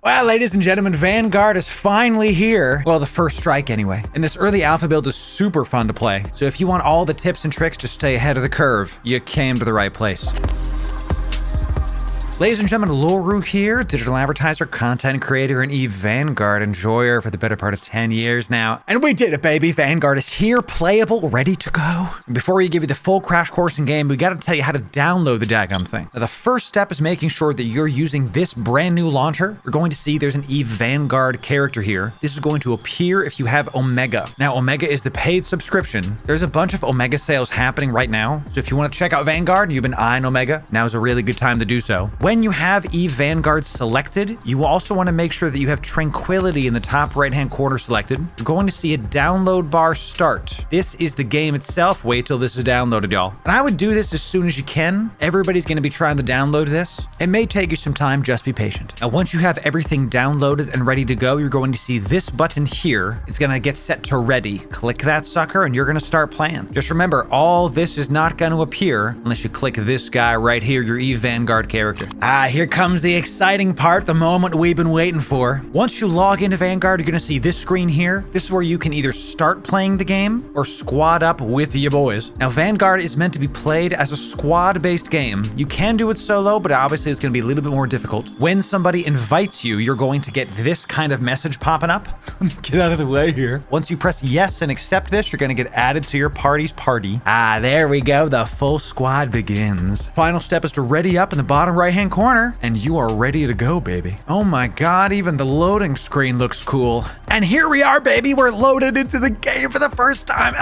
Well, ladies and gentlemen, Vanguard is finally here. Well, the first strike anyway. And this early alpha build is super fun to play. So if you want all the tips and tricks to stay ahead of the curve, you came to the right place. Ladies and gentlemen, Loru here, digital advertiser, content creator, and Vanguard enjoyer for the better part of 10 years now. And we did it, baby. Vanguard is here, playable, ready to go. Before we give you the full crash course in game, we gotta tell you how to download the daggum thing. Now, the first step is making sure that you're using this brand new launcher. You're going to see there's an Vanguard character here. This is going to appear if you have Omega. Now, Omega is the paid subscription. There's a bunch of Omega sales happening right now. So if you want to check out Vanguard and you've been eyeing Omega, now is a really good time to do so. When you have Vanguard selected, you will also want to make sure that you have Tranquility in the top right-hand corner selected. You're going to see a download bar start. This is the game itself. Wait till this is downloaded, y'all. And I would do this as soon as you can. Everybody's going to be trying to download this. It may take you some time, just be patient. Now, once you have everything downloaded and ready to go, you're going to see this button here. It's going to get set to ready. Click that sucker and you're going to start playing. Just remember, all this is not going to appear unless you click this guy right here, your Vanguard character. Here comes the exciting part, the moment we've been waiting for. Once you log into Vanguard, you're going to see this screen here. This is where you can either start playing the game or squad up with your boys. Now, Vanguard is meant to be played as a squad-based game. You can do it solo, but obviously it's going to be a little bit more difficult. When somebody invites you, you're going to get this kind of message popping up. Get out of the way here. Once you press yes and accept this, you're going to get added to your party's party. There we go. The full squad begins. Final step is to ready up in the bottom right-hand corner. And you are ready to go, baby. Oh my God, even the loading screen looks cool. And here we are, baby. We're loaded into the game for the first time.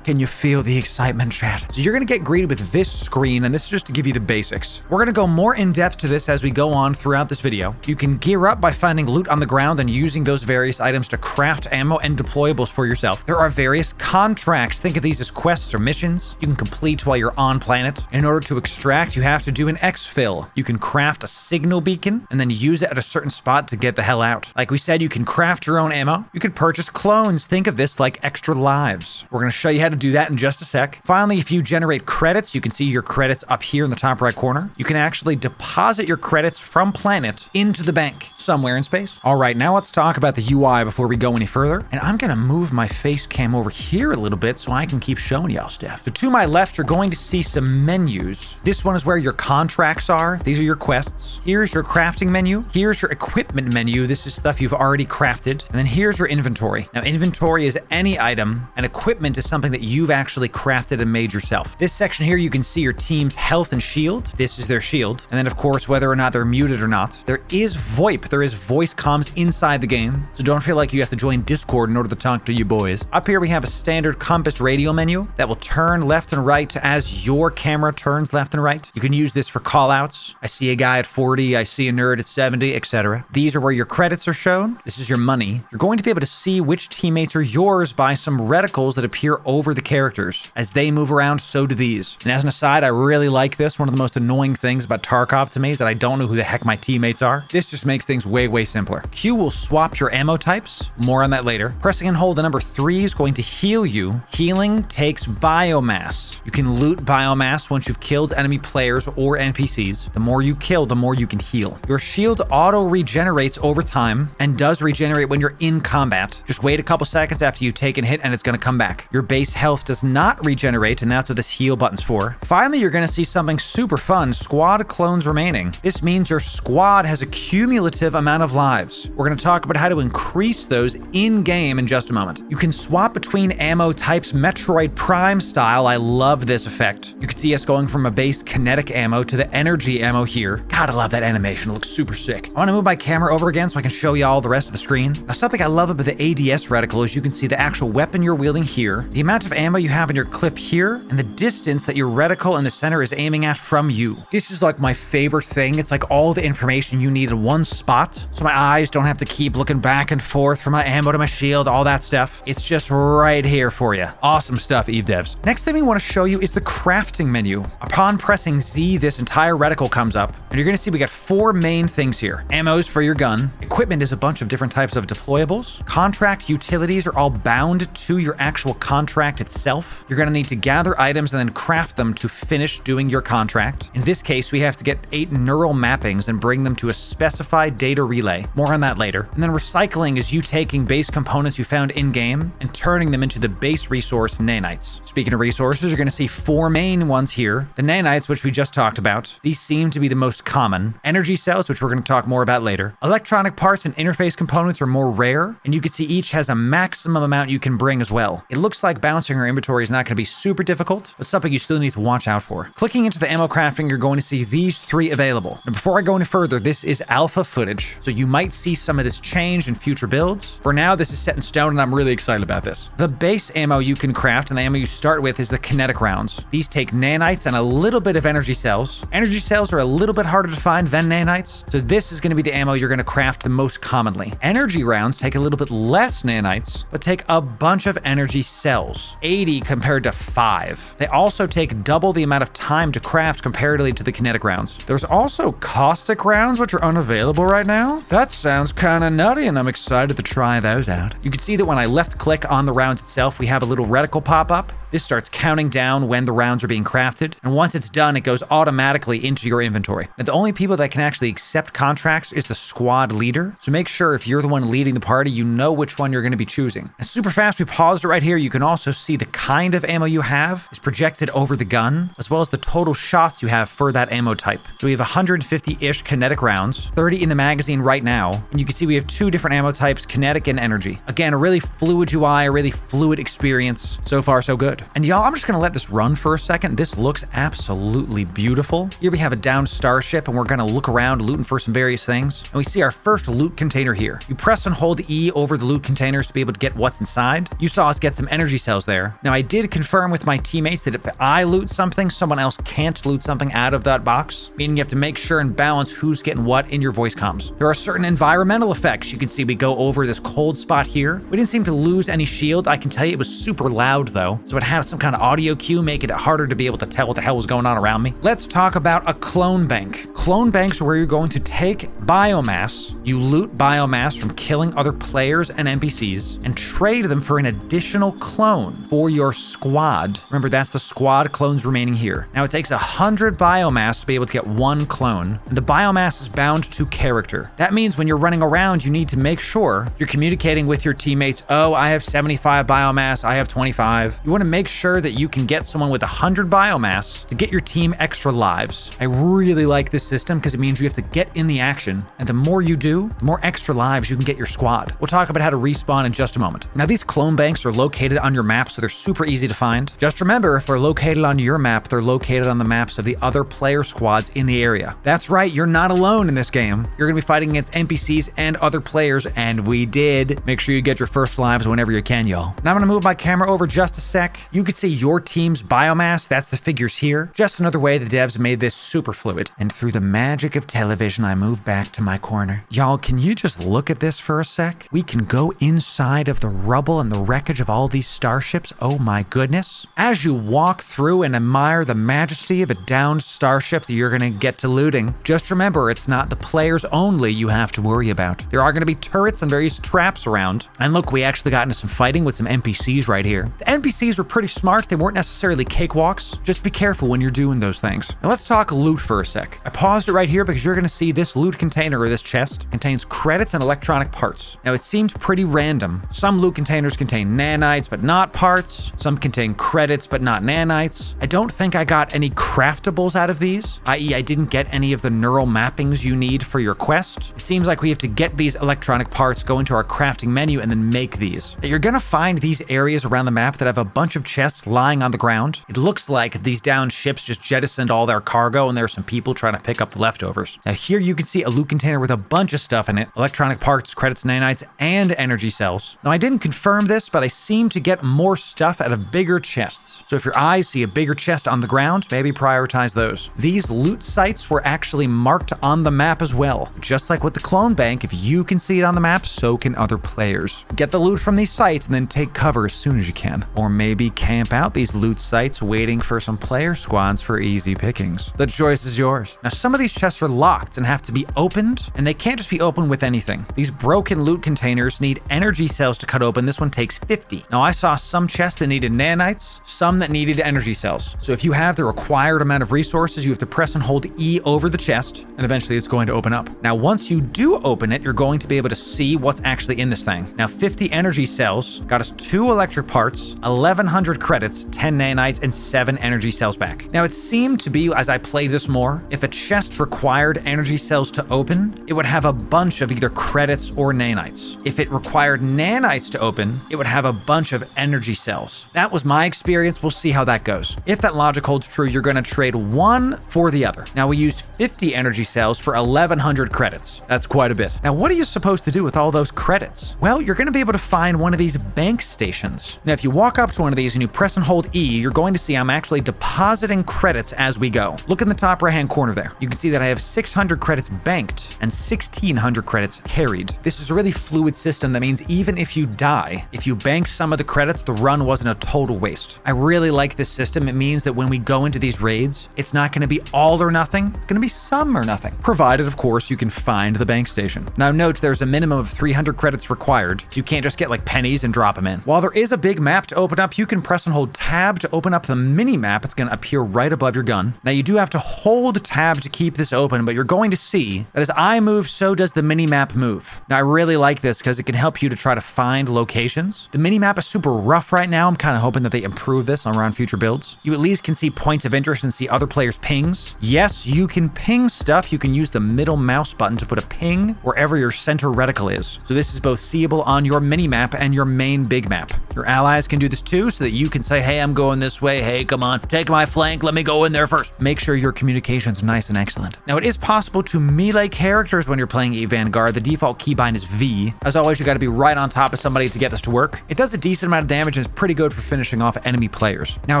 Can you feel the excitement, chat? So you're gonna get greeted with this screen, and this is just to give you the basics. We're gonna go more in depth to this as we go on throughout this video. You can gear up by finding loot on the ground and using those various items to craft ammo and deployables for yourself. There are various contracts. Think of these as quests or missions you can complete while you're on planet. In order to extract, you have to do an exfil. You can craft a signal beacon and then use it at a certain spot to get the hell out. Like we said, you can craft your own ammo. You could purchase clones. Think of this like extra lives. We're going to show you how to do that in just a sec. Finally, if you generate credits, you can see your credits up here in the top right corner. You can actually deposit your credits from planet into the bank somewhere in space. All right, now let's talk about the UI before we go any further. And I'm going to move my face cam over here a little bit so I can keep showing y'all stuff. So to my left, you're going to see some menus. This one is where your contracts are. These are your quests. Here's your crafting menu. Here's your equipment menu. This is stuff you've already crafted. And then here's your inventory. Now, inventory is any item, and equipment is something that you've actually crafted and made yourself. This section here, you can see your team's health and shield. This is their shield. And then, of course, whether or not they're muted or not. There is VoIP. There is voice comms inside the game. So don't feel like you have to join Discord in order to talk to you boys. Up here, we have a standard compass radial menu that will turn left and right as your camera turns left and right. You can use this for callouts. I see a guy at 40, I see a nerd at 70, etc. These are where your credits are shown. This is your money. You're going to be able to see which teammates are yours by some reticles that appear over the characters. As they move around, so do these. And as an aside, I really like this. One of the most annoying things about Tarkov to me is that I don't know who the heck my teammates are. This just makes things way simpler. Q will swap your ammo types. More on that later. Pressing and hold the number 3 is going to heal you. Healing takes biomass. You can loot biomass once you've killed enemy players or NPCs. The more you kill, the more you can heal. Your shield auto regenerates over time and does regenerate when you're in combat. Just wait a couple seconds after you take a hit and it's going to come back. Your base health does not regenerate, and that's what this heal button's for. Finally, you're going to see something super fun, squad clones remaining. This means your squad has a cumulative amount of lives. We're going to talk about how to increase those in-game in just a moment. You can swap between ammo types Metroid Prime style. I love this effect. You can see us going from a base kinetic ammo to the energy ammo here. Gotta love that animation. It looks super sick. I want to move my camera over again so I can show you all the rest of the screen. Now, something I love about the ADS reticle is you can see the actual weapon you're wielding here, the amount of ammo you have in your clip here, and the distance that your reticle in the center is aiming at from you. This is like my favorite thing. It's like all the information you need in one spot, so my eyes don't have to keep looking back and forth from my ammo to my shield, all that stuff. It's just right here for you. Awesome stuff, Eve devs. Next thing we want to show you is the crafting menu. Upon pressing Z, this entire reticle comes up. up. And you're going to see we got 4 main things here. Ammos for your gun. Equipment is a bunch of different types of deployables. Contract utilities are all bound to your actual contract itself. You're going to need to gather items and then craft them to finish doing your contract. In this case, we have to get 8 neural mappings and bring them to a specified data relay. More on that later. And then recycling is you taking base components you found in-game and turning them into the base resource nanites. Speaking of resources, you're going to see 4 main ones here. The nanites, which we just talked about. These seem to be the most common. Energy cells, which we're going to talk more about later. Electronic parts and interface components are more rare, and you can see each has a maximum amount you can bring as well. It looks like balancing your inventory is not going to be super difficult, but something you still need to watch out for. Clicking into the ammo crafting, you're going to see these 3 available. And before I go any further, this is alpha footage, so you might see some of this change in future builds. For now, this is set in stone, and I'm really excited about this. The base ammo you can craft and the ammo you start with is the kinetic rounds. These take nanites and a little bit of energy cells. Energy cells are a little bit harder to find than nanites, so this is going to be the ammo you're going to craft the most commonly. Energy rounds take a little bit less nanites, but take a bunch of energy cells, 80 compared to 5. They also take double the amount of time to craft comparatively to the kinetic rounds. There's also caustic rounds, which are unavailable right now. That sounds kind of nutty, and I'm excited to try those out. You can see that when I left click on the round itself, we have a little reticle pop up. This starts counting down when the rounds are being crafted, and once it's done, it goes automatically into your inventory. Now, the only people that can actually accept contracts is the squad leader, so make sure if you're the one leading the party, you know which one you're going to be choosing. And super fast, we paused it right here. You can also see the kind of ammo you have is projected over the gun, as well as the total shots you have for that ammo type. So we have 150-ish kinetic rounds, 30 in the magazine right now, and you can see we have 2 different ammo types, kinetic and energy. Again, a really fluid UI, a really fluid experience. So far, so good. And y'all, I'm just going to let this run for a second. This looks absolutely beautiful. Here we have a downed starship, and we're going to look around looting for some various things. And we see our first loot container here. You press and hold E over the loot containers to be able to get what's inside. You saw us get some energy cells there. Now, I did confirm with my teammates that if I loot something, someone else can't loot something out of that box, meaning you have to make sure and balance who's getting what in your voice comms. There are certain environmental effects. You can see we go over this cold spot here. We didn't seem to lose any shield. I can tell you it was super loud though, so it had some kind of audio cue, making it harder to be able to tell what the hell was going on around me. Let's talk about a clone bank. Clone banks are where you're going to take biomass. You loot biomass from killing other players and NPCs and trade them for an additional clone for your squad. Remember, that's the squad clones remaining here. Now, it takes 100 biomass to be able to get 1 clone, and the biomass is bound to character. That means when you're running around, you need to make sure you're communicating with your teammates. Oh, I have 75 biomass, I have 25. You want to make sure that you can get someone with 100 biomass to get your team extra lives. I really like this system because it means you have to get in the action, and the more you do, the more extra lives you can get your squad. We'll talk about how to respawn in just a moment. Now, these clone banks are located on your map, so they're super easy to find. Just remember, if they're located on your map, they're located on the maps of the other player squads in the area. That's right, you're not alone in this game. You're going to be fighting against NPCs and other players, and we did. Make sure you get your first lives whenever you can, y'all. Now I'm going to move my camera over just a sec. You can see your team's biomass. That's the figures here. Just another way the devs made this super fluid. And through the magic of television, I move back to my corner. Y'all, can you just look at this for a sec? We can go inside of the rubble and the wreckage of all these starships. Oh my goodness. As you walk through and admire the majesty of a downed starship that you're going to get to looting, just remember, it's not the players only you have to worry about. There are going to be turrets and various traps around. And look, we actually got into some fighting with some NPCs right here. The NPCs were pretty smart. They weren't necessarily cakewalks. Just be careful when you're doing those things. Now let's talk loot for a sec. I paused it right here because you're going to see this loot container, or this chest, contains credits and electronic parts. Now it seems pretty random. Some loot containers contain nanites but not parts. Some contain credits but not nanites. I don't think I got any craftables out of these, i.e. I didn't get any of the neural mappings you need for your quest. It seems like we have to get these electronic parts, go into our crafting menu, and then make these. Now, you're going to find these areas around the map that have a bunch of chests lying on the ground. It looks like these downed ships just jettisoned all their cargo, and there are some people trying to pick up the leftovers. Now here you can see a loot container with a bunch of stuff in it: electronic parts, credits, nanites, and energy cells. Now I didn't confirm this, but I seem to get more stuff out of bigger chests. So if your eyes see a bigger chest on the ground, maybe prioritize those. These loot sites were actually marked on the map as well. Just like with the clone bank, if you can see it on the map, so can other players. Get the loot from these sites and then take cover as soon as you can. Or maybe camp out these loot sites waiting for some player squads for easy pickings. The choice is yours. Now, some of these chests are locked and have to be opened, and they can't just be opened with anything. These broken loot containers need energy cells to cut open. This one takes 50. Now, I saw some chests that needed nanites, some that needed energy cells. So if you have the required amount of resources, you have to press and hold E over the chest, and eventually it's going to open up. Now, once you do open it, you're going to be able to see what's actually in this thing. Now, 50 energy cells got us 2 electric parts, 1100 credits, 10 nanites, and 7 energy cells back. Now, it seemed to be, as I played this more, if a chest required energy cells to open, it would have a bunch of either credits or nanites. If it required nanites to open, it would have a bunch of energy cells. That was my experience. We'll see how that goes. If that logic holds true, you're going to trade one for the other. Now, we used 50 energy cells for 1100 credits. That's quite a bit. Now, what are you supposed to do with all those credits? Well, you're going to be able to find one of these bank stations. Now, if you walk up to one of these and you press and hold E, you're going to see I'm actually depositing credits as we go. Look in the top right-hand corner there. You can see that I have 600 credits banked and 1600 credits carried. This is a really fluid system that means even if you die, if you bank some of the credits, the run wasn't a total waste. I really like this system. It means that when we go into these raids, it's not going to be all or nothing. It's going to be some or nothing, provided, of course, you can find the bank station. Now, note there's a minimum of 300 credits required, so you can't just get like pennies and drop them in. While there is a big map to open up, you can press and hold tab to open up the mini map. It's going to appear right above your gun. Now, you do have to hold tab to keep this open, but you're going to see that as I move, so does the mini map move. Now, I really like this because it can help you to try to find locations. The mini map is super rough right now. I'm kind of hoping that they improve this around future builds. You at least can see points of interest and see other players' pings. Yes, you can ping stuff. You can use the middle mouse button to put a ping wherever your center reticle is. So this is both seeable on your mini map and your main big map. Your allies can do this too, so that you can say, hey, I'm going this way. Hey, come on, take my flank. Let me go in there first. Make sure your communication's nice and excellent. Now, it is possible to melee characters when you're playing Vanguard. The default keybind is V. As always, you got to be right on top of somebody to get this to work. It does a decent amount of damage and is pretty good for finishing off enemy players. Now,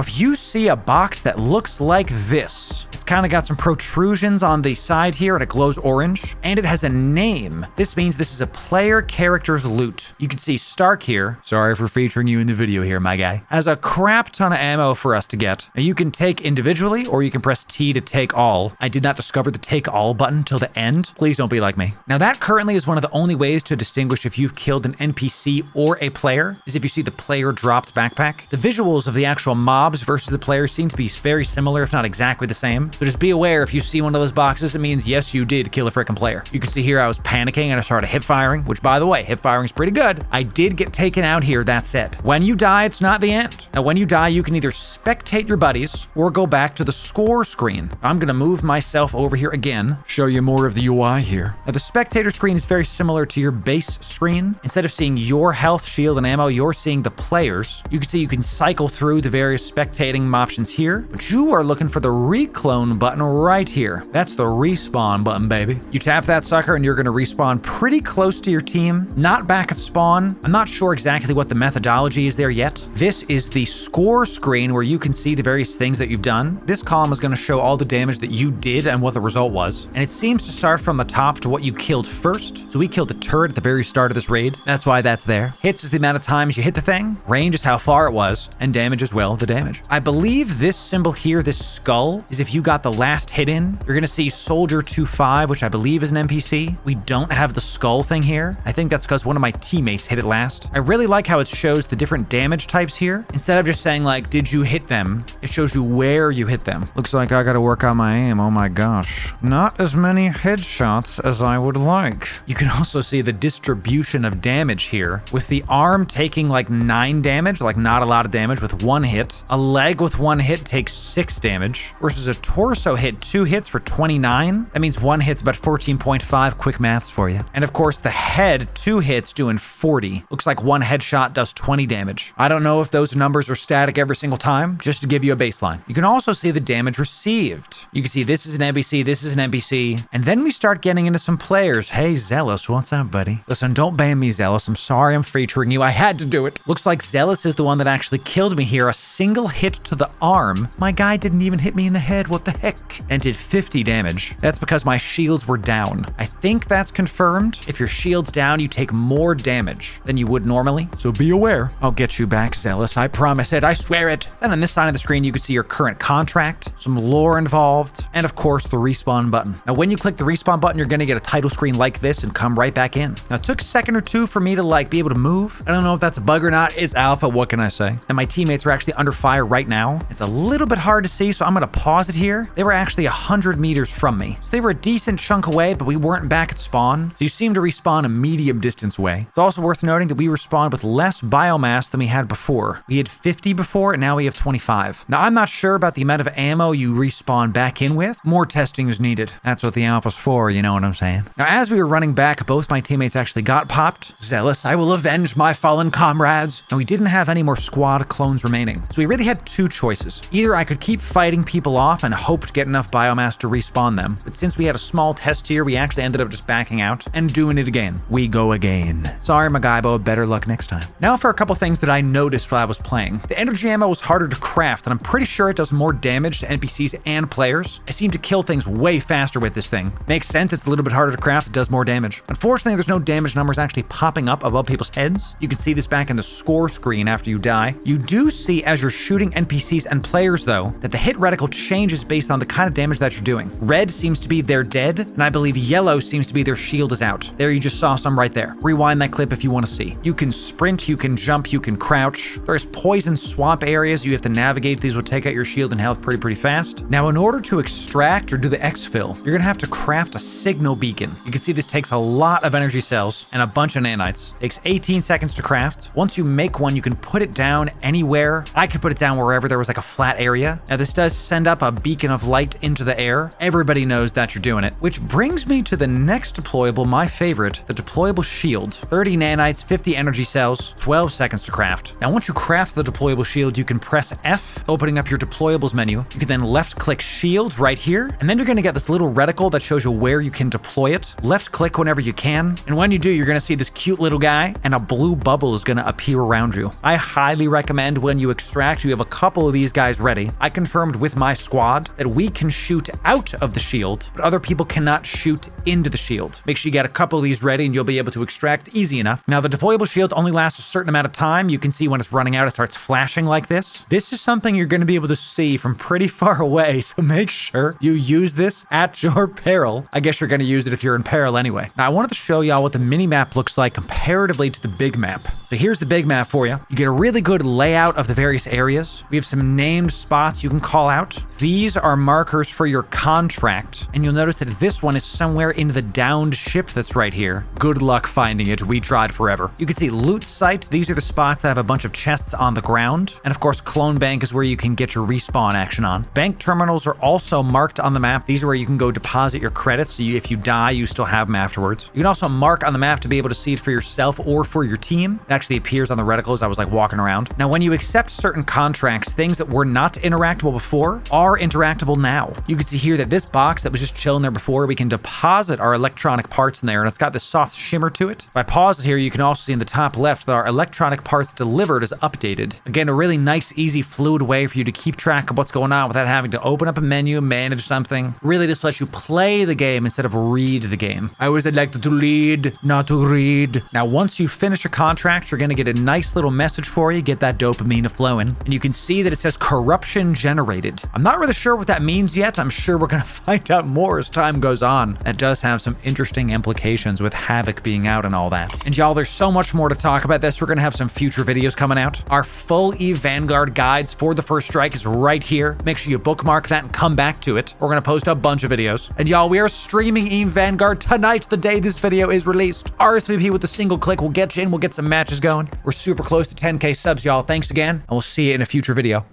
if you see a box that looks like this, it's kind of got some protrusions on the side here and it glows orange, and it has a name. This means this is a player character's loot. You can see Stark here, sorry for featuring you in the video here, my guy, has a crap ton of ammo for us to get. Now, you can take individually or you can press T to take all. I did not discover the take all button till the end. Please don't be like me. Now, that currently is one of the only ways to distinguish if you've killed an NPC or a player, is if you see the player dropped backpack. The visuals of the actual mobs versus the players seem to be very similar, if not exactly the same. So just be aware, if you see one of those boxes, it means yes, you did kill a frickin' player. You can see here I was panicking and I started hip firing, which, by the way, hip firing is pretty good. I did get taken out here, that's it. When you die, it's not the end. Now, when you die, you can either spectate your buddies or go back to the score screen. I'm gonna move myself over here again, show you more of the UI here. Now, the spectator screen is very similar to your base screen. Instead of seeing your health, shield, and ammo, you're seeing the players. You can see you can cycle through the various spectating options here, but you are looking for the reclone button right here. That's the respawn button, baby. You tap that sucker and you're gonna respawn pretty close to your team, not back at spawn. I'm not sure exactly what the methodology is there yet. This is the score screen where you can see the various things that you've done. This column is gonna show all the damage that you did and what the result was. And it seems to start from the top to what you killed first. So we killed the turret at the very start of this raid. That's why that's there. Hits is the amount of times you hit the thing. Range is how far it was. And damage as well, the damage. I believe this symbol here, this skull, is if you got the last hit in. You're gonna see Soldier 2-5, which I believe is an NPC. We don't have the skull thing here. I think that's because one of my teammates hit it last. I really like how it shows the different damage types here. Instead of just saying like, did you hit them? It shows you where you hit them. Looks like I gotta work on my aim. Oh my gosh. Not as many headshots as I would like. You can also see the distribution of damage here, with the arm taking like 9 damage, like not a lot of damage with 1 hit. A leg with 1 hit takes 6 damage, versus a torso hit 2 hits for 29. That means 1 hit's about 14.5. Quick maths for you. And of course, the head 2 hits doing 40. Looks like 1 headshot does 20 damage. I don't know if those numbers are static every single time, just to give you a baseline. You can also see the damage received. You can see this is an NPC, this is an NPC, and then we start getting into some players. Hey, Zealous, what's up, buddy? Listen, don't ban me, Zealous. I'm sorry I'm featuring you. I had to do it. Looks like Zealous is the one that actually killed me here. A single hit to the arm. My guy didn't even hit me in the head. What the the heck? And did 50 damage. That's because my shields were down. I think that's confirmed. If your shield's down, you take more damage than you would normally. So be aware. I'll get you back, Zealous. I promise it. I swear it. Then on this side of the screen, you can see your current contract, some lore involved, and of course, the respawn button. Now, when you click the respawn button, you're going to get a title screen like this and come right back in. Now, it took a second or two for me to be able to move. I don't know if that's a bug or not. It's alpha. What can I say? And my teammates are actually under fire right now. It's a little bit hard to see, so I'm going to pause it here. They were actually 100 meters from me. So they were a decent chunk away, but we weren't back at spawn. So you seem to respawn a medium distance away. It's also worth noting that we respawned with less biomass than we had before. We had 50 before, and now we have 25. Now, I'm not sure about the amount of ammo you respawn back in with. More testing is needed. That's what the alpha's for, you know what I'm saying? Now, as we were running back, both my teammates actually got popped. Zealous, I will avenge my fallen comrades. And we didn't have any more squad clones remaining. So we really had two choices. Either I could keep fighting people off and hope to get enough biomass to respawn them. But since we had a small test here, we actually ended up just backing out and doing it again. We go again. Sorry, Magaibo, better luck next time. Now for a couple things that I noticed while I was playing. The energy ammo was harder to craft, and I'm pretty sure it does more damage to NPCs and players. I seem to kill things way faster with this thing. Makes sense, it's a little bit harder to craft, it does more damage. Unfortunately, there's no damage numbers actually popping up above people's heads. You can see this back in the score screen after you die. You do see as you're shooting NPCs and players though, that the hit reticle changes based on the kind of damage that you're doing. Red seems to be they're dead, and I believe yellow seems to be their shield is out. There you just saw some right there. Rewind that clip if you want to see. You can sprint, you can jump, you can crouch. There's poison swamp areas you have to navigate. These will take out your shield and health pretty fast. Now, in order to extract or do the exfil, you're gonna have to craft a signal beacon. You can see this takes a lot of energy cells and a bunch of nanites. Takes 18 seconds to craft. Once you make one, you can put it down anywhere. I could put it down wherever there was like a flat area. Now, this does send up a beacon of light into the air. Everybody knows that you're doing it. Which brings me to the next deployable, my favorite, the deployable shield. 30 nanites, 50 energy cells, 12 seconds to craft. Now, once you craft the deployable shield, you can press F, opening up your deployables menu. You can then left click shield right here, and then you're gonna get this little reticle that shows you where you can deploy it. Left click whenever you can, and when you do, you're gonna see this cute little guy, and a blue bubble is gonna appear around you. I highly recommend when you extract, you have a couple of these guys ready. I confirmed with my squad that we can shoot out of the shield, but other people cannot shoot into the shield. Make sure you get a couple of these ready and you'll be able to extract easy enough. Now, the deployable shield only lasts a certain amount of time. You can see when it's running out, it starts flashing like this. This is something you're going to be able to see from pretty far away, so make sure you use this at your peril. I guess you're going to use it if you're in peril anyway. Now, I wanted to show y'all what the mini map looks like comparatively to the big map. So here's the big map for you. You get a really good layout of the various areas. We have some named spots you can call out. These are markers for your contract, and you'll notice that this one is somewhere in the downed ship that's right here. Good luck finding it. We tried forever. You can see loot site. These are the spots that have a bunch of chests on the ground. And of course, clone bank is where you can get your respawn action on. Bank terminals are also marked on the map. These are where you can go deposit your credits. So if you die, you still have them afterwards. You can also mark on the map to be able to see it for yourself or for your team. It actually appears on the reticle as I was walking around. Now, when you accept certain contracts, things that were not interactable before are interactable now. You can see here that this box that was just chilling there before, we can deposit our electronic parts in there, and it's got this soft shimmer to it. If I pause it here, you can also see in the top left that our electronic parts delivered is updated. Again, a really nice, easy, fluid way for you to keep track of what's going on without having to open up a menu, manage something. Really just lets you play the game instead of read the game. I always like to lead, not to read. Now, once you finish a contract, you're going to get a nice little message for you, get that dopamine flowing, and you can see that it says corruption generated. I'm not really sure what that means yet. I'm sure we're going to find out more as time goes on. That does have some interesting implications with Havoc being out and all that. And y'all, there's so much more to talk about this. We're going to have some future videos coming out. Our full EVE Vanguard guides for the first strike is right here. Make sure you bookmark that and come back to it. We're going to post a bunch of videos. And y'all, we are streaming EVE Vanguard tonight, the day this video is released. RSVP with a single click will get you in. We'll get some matches going. We're super close to 10K subs, y'all. Thanks again, and we'll see you in a future video.